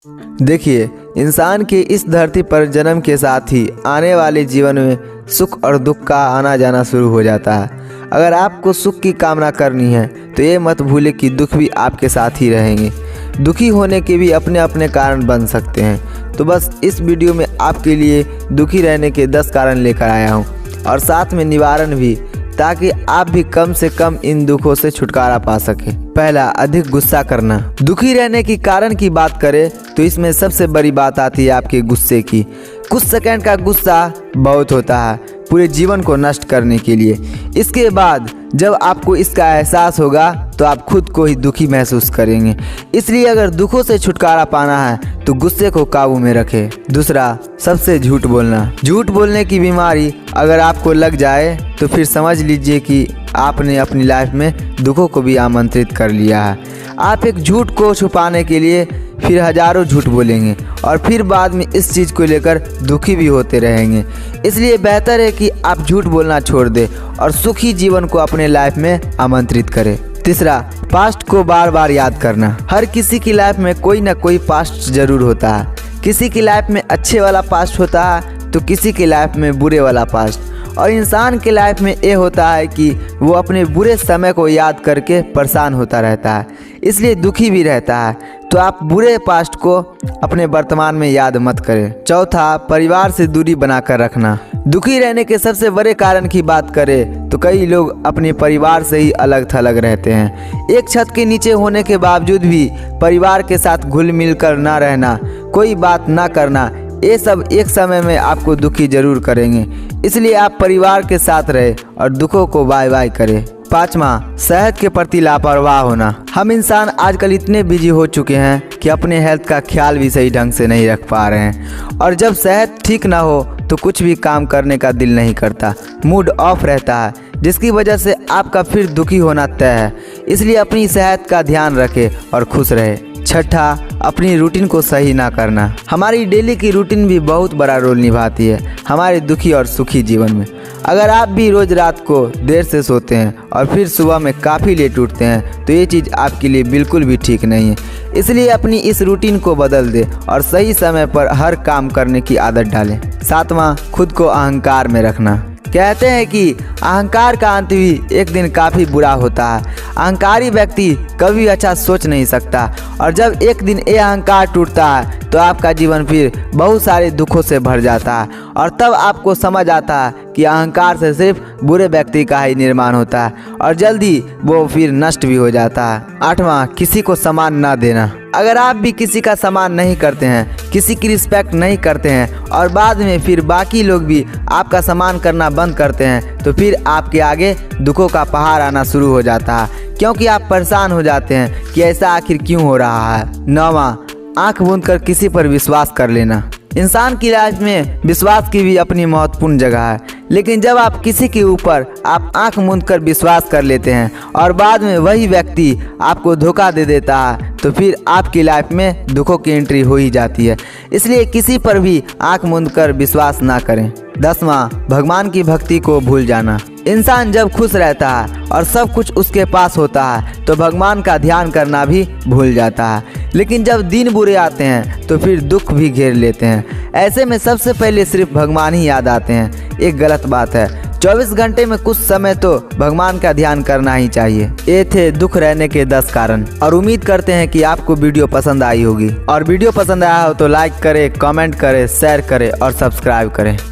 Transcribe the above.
देखिए, इंसान के इस धरती पर जन्म के साथ ही आने वाले जीवन में सुख और दुख का आना जाना शुरू हो जाता है। अगर आपको सुख की कामना करनी है तो ये मत भूलें कि दुख भी आपके साथ ही रहेंगे। दुखी होने के भी अपने अपने कारण बन सकते हैं। तो बस इस वीडियो में आपके लिए दुखी रहने के 10 कारण लेकर आया हूँ और साथ में निवारण भी, ताकि आप भी कम से कम इन दुखों से छुटकारा पा सकें। पहला, अधिक गुस्सा करना। दुखी रहने की कारण की बात करें तो इसमें सबसे बड़ी बात आती है आपके गुस्से की। कुछ सेकंड का गुस्सा बहुत होता है पूरे जीवन को नष्ट करने के लिए। इसके बाद जब आपको इसका एहसास होगा तो आप खुद को ही दुखी महसूस करेंगे। इसलिए अगर दुखों से छुटकारा पाना है तो गुस्से को काबू में रखें। दूसरा, सबसे झूठ बोलना। झूठ बोलने की बीमारी अगर आपको लग जाए तो फिर समझ लीजिए कि आपने अपनी लाइफ में दुखों को भी आमंत्रित कर लिया है। आप एक झूठ को छुपाने के लिए फिर हजारों झूठ बोलेंगे और फिर बाद में इस चीज़ को लेकर दुखी भी होते रहेंगे। इसलिए बेहतर है कि आप झूठ बोलना छोड़ दें और सुखी जीवन को अपने लाइफ में आमंत्रित करें। तीसरा, पास्ट को बार बार याद करना। हर किसी की लाइफ में कोई ना कोई पास्ट जरूर होता है। किसी की लाइफ में अच्छे वाला पास्ट होता है तो किसी की लाइफ में बुरे वाला पास्ट। और इंसान के लाइफ में ये होता है कि वो अपने बुरे समय को याद करके परेशान होता रहता है, इसलिए दुखी भी रहता है। तो आप बुरे पास्ट को अपने वर्तमान में याद मत करें। चौथा, परिवार से दूरी बनाकर रखना। दुखी रहने के सबसे बड़े कारण की बात करें तो कई लोग अपने परिवार से ही अलग थलग रहते हैं। एक छत के नीचे होने के बावजूद भी परिवार के साथ घुल मिल कर ना रहना, कोई बात ना करना, ये सब एक समय में आपको दुखी जरूर करेंगे। इसलिए आप परिवार के साथ रहे और दुखों को बाय बाय करें। पाँचवा, सेहत के प्रति लापरवाह होना। हम इंसान आजकल इतने बिजी हो चुके हैं कि अपने हेल्थ का ख्याल भी सही ढंग से नहीं रख पा रहे हैं। और जब सेहत ठीक ना हो तो कुछ भी काम करने का दिल नहीं करता, मूड ऑफ रहता है, जिसकी वजह से आपका फिर दुखी होना तय है। इसलिए अपनी सेहत का ध्यान रखें और खुश रहे। छठा, अपनी रूटीन को सही ना करना। हमारी डेली की रूटीन भी बहुत बड़ा रोल निभाती है हमारे दुखी और सुखी जीवन में। अगर आप भी रोज़ रात को देर से सोते हैं और फिर सुबह में काफ़ी लेट उठते हैं तो ये चीज़ आपके लिए बिल्कुल भी ठीक नहीं है। इसलिए अपनी इस रूटीन को बदल दें और सही समय पर हर काम करने की आदत डालें। सातवां, खुद को अहंकार में रखना। कहते हैं कि अहंकार का अंत भी एक दिन काफ़ी बुरा होता है। अहंकारी व्यक्ति कभी अच्छा सोच नहीं सकता और जब एक दिन ये अहंकार टूटता है तो आपका जीवन फिर बहुत सारे दुखों से भर जाता है और तब आपको समझ आता है कि अहंकार से सिर्फ बुरे व्यक्ति का ही निर्माण होता है और जल्दी वो फिर नष्ट भी हो जाता है। आठवां, किसी को सम्मान ना देना। अगर आप भी किसी का सम्मान नहीं करते हैं, किसी की रिस्पेक्ट नहीं करते हैं और बाद में फिर बाकी लोग भी आपका सम्मान करना बंद करते हैं तो फिर आपके आगे दुखों का पहाड़ आना शुरू हो जाता है, क्योंकि आप परेशान हो जाते हैं कि ऐसा आखिर क्यों हो रहा है। नौवां, आंख बंद कर किसी पर विश्वास कर लेना। इंसान की लाइफ में विश्वास की भी अपनी महत्वपूर्ण जगह है, लेकिन जब आप किसी के ऊपर आप आंख मूंद कर विश्वास कर लेते हैं और बाद में वही व्यक्ति आपको धोखा दे देता है तो फिर आपकी लाइफ में दुखों की एंट्री हो ही जाती है। इसलिए किसी पर भी आंख मूंद कर विश्वास ना करें। 10वां, भगवान की भक्ति को भूल जाना। इंसान जब खुश रहता है और सब कुछ उसके पास होता है तो भगवान का ध्यान करना भी भूल जाता है, लेकिन जब दिन बुरे आते हैं तो फिर दुख भी घेर लेते हैं। ऐसे में सबसे पहले सिर्फ भगवान ही याद आते हैं। एक गलत बात है। 24 घंटे में कुछ समय तो भगवान का ध्यान करना ही चाहिए। ये थे दुख रहने के 10 कारण और उम्मीद करते हैं कि आपको वीडियो पसंद आई होगी। और वीडियो पसंद आया हो तो लाइक करें, कमेंट करें, शेयर करें और सब्सक्राइब करें।